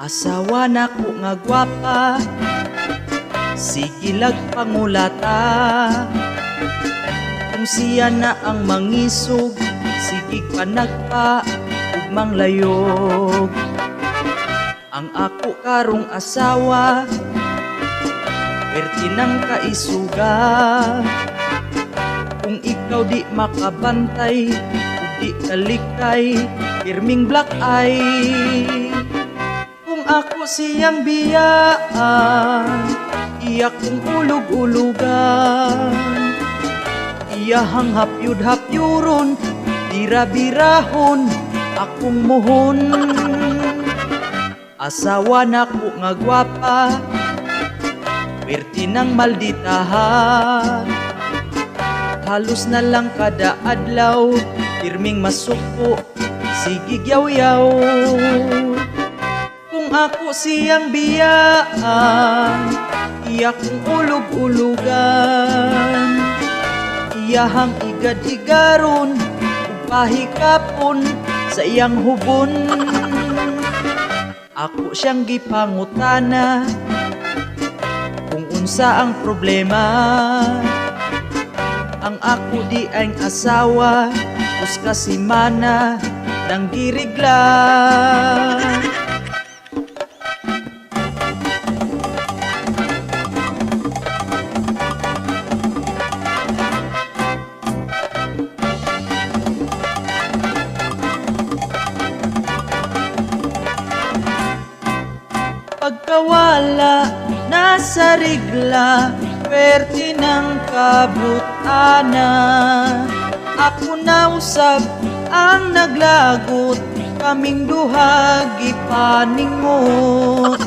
Asawa nako nga gwapa, sige lag pangulata. Kung siya na ang mangisog, sige panagpa ug manglayog. Ang ako karong asawa, perti ng kaisuga. Kung ikaw di makabantay, ug di kalikay, pirming black eye. Kung ako siyang biyaan, iya kong ulog-ulugan. Iyahang hapyud-hapyuron, bira-birahon, akong muhon. Asawa nako nga gwapa, perti ng malditahan. Halos na lang kada adlaw, pirming masuko, sige yaw-yaw. Kung ako siyang biyaan, iya kong ulog-ulugan. Iyahang igad-igaron, pahikapon sa iyang hubon. Ako siyang gipangutana, kung unsa ang problema. Ang ako di ang asawa, uska simana nang girigla. Pagkawala, nasa rigla, pwerte ng kabutana. Ako na usab ang naglagot, kaming duha gipaningot.